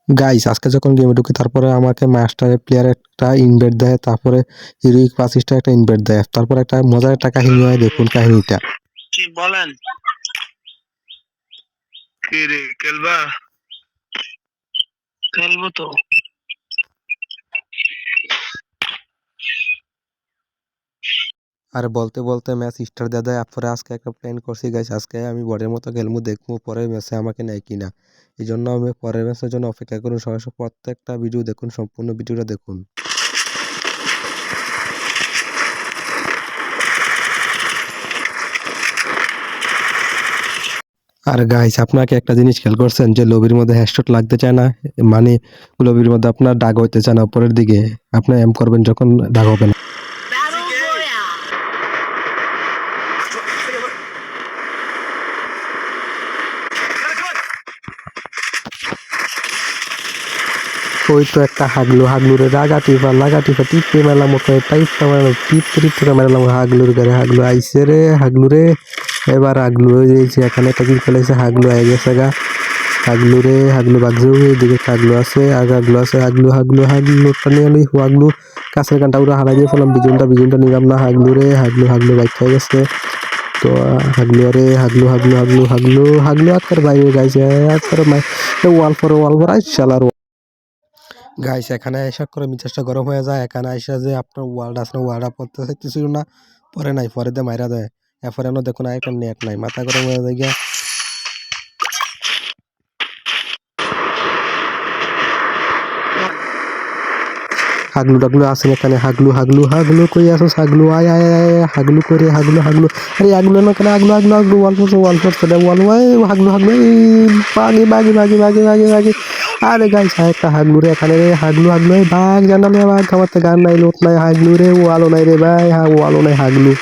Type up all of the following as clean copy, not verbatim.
Guys আজকে যখন গেমে ঢুকি তারপরে আমাকে মাস্টারের প্লেয়ার একটা ইনভাইট দেয়, তারপরে হিরোইক 25টা একটা ইনভাইট দেয়, তারপরে একটা মজার একটা কাহিনী হয়, দেখুন কাহিনীটা। কি বলেন? কি রে খেলবা? খেলবো তো। আর বলতে বলতে ম্যাচ স্টার্ট দিয়ে দেয়। পরে আজকে একটা প্ল্যান করছি গাইস, আজকে আমি বড়ের মতো খেলবো, দেখবো পরের ম্যাচে আমাকে নেয় কিনা। এই জন্য আমি পরের ম্যাচের জন্য অপেক্ষা করুন। সবাই প্রত্যেকটা ভিডিও দেখুন, সম্পূর্ণ ভিডিওটা দেখুন। আর গাইস আপনাকে একটা জিনিস খেয়াল করছেন যে লবির মধ্যে হেডশট লাগতে চায় না, মানে লবির মধ্যে আপনার দাগ হইতে চায় না উপরের দিকে, আপনি এম করবেন যখন দাগ হবে না। ওই তো একটা হাগলুরে লাগা টিপা টিপে মেলাম, ওকে টাইপটা মেলাম, টিপতে টিপতে মেলাম হাগলুর ঘরে। হাগলু আইসে রে হাগলুরে, এবার হাগলু হয়ে যাইছে, এখানে একটা কিল ফেলাইছে, হাগলু আই গেছে গা। হাগলু বাগজেও এদিকে হাগলু আছে, আর হাগলু আছে, হাগলুটা নিয়ে লই। হাগলু কাছের গানটা পুরো হারাই দিয়ে ফেলাম, বিজনটা নিলাম না। হাগলু বাইক হয়ে গেছে। তো হাগলু আজকের বাইরে গাইছে, আজকের ওয়াল ফর আই শালার। গাইস এখানে আইসা করে মেজাজটা গরম হয়ে যায়। এখানে আইসা যে আপনার ওয়ালটা আছে, ওয়ালটা পড়তে চাইতেছিল না, পরে নাই, পরে দিয়ে মাইরা দেয়। এরপরে দেখুন একটা নেট নাই, মাথা গরম হয়ে যায় গিয়া। হাগলু আসেন এখানে, হাগলু কই আসো, হাগলু আয় আয় আয়, হাগলু করে হাগলু আরে হাগলু না কেন, হাগলু ওয়াল ফোর্স ওয়াল ওয়াই, হাগলু বাগি। আরে গাইস একটা হাগলু রে এখানে রে, হাগলু এই বাঘ জানালে বাঘ, আমার তো গান নাই, লোট নাই, হাগলু রে ওয়ালও নাই রে ভাই, ওয়ালও নাই, হাগলু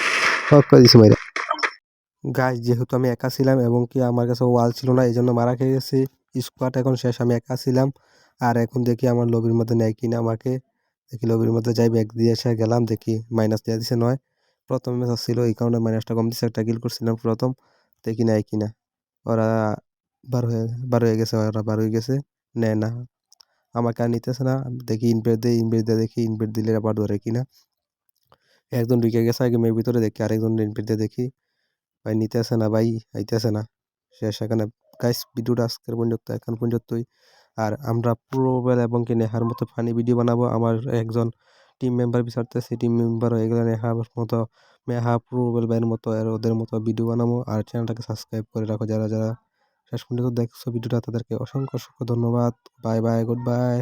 হক করে দিছি মাইরা। গাইস যেহেতু আমি একা ছিলাম এবং কি আমার কাছে ওয়াল ছিল না, এই জন্য মারা খেয়ে গেছি। স্কোয়াড এখন শেষ, আমি একা ছিলাম। আর এখন দেখি আমার লবির মধ্যে নেয় কিনা আমাকে। দেখি লবির মধ্যে যাই, ব্যাগ দিয়ে এসে গেলাম, দেখি মাইনাস দিয়ে দিছে নয়। প্রথম ম্যাচ ছিল এই কারণে মাইনাসটা কম দিচ্ছে, একটা কিল করছিলাম প্রথম। দেখি নেয় কিনা। ওরা বার হয়ে গেছে, নেয় না, আমাকে আর নিতেছে না। দেখি ইনভেট দিয়ে দেখি ইনভেট দিলে আবার ধরে কিনা। একজন ঢুকে গেছে আগে মেয়ের ভিতরে, দেখি আরেকজন ইনভেট দিয়ে দেখি ভাই নিতেছে না, ভাই আইতেছে না। শেষ এখানে গাইস, ভিডিওটা আজকের পর্যন্ত এখন পর্যন্তই। আর আমরা প্রোবেল এবং কি নেহার মতো ফানি ভিডিও বানাবো। আমার একজন টিম মেম্বার বিচারতেছি, টিম মেম্বার হয়ে গেলে নেহার মতো, মেহা প্রোবেল ভাইয়ের মতো আর ওদের মতো ভিডিও বানাবো। আর চ্যানেলটাকে সাবস্ক্রাইব করে রাখো যারা যারা শেষ পর্যন্ত দেখছো ভিডিওটা, তাদেরকে অসংখ্য অসংখ্য ধন্যবাদ। Bye bye, good bye.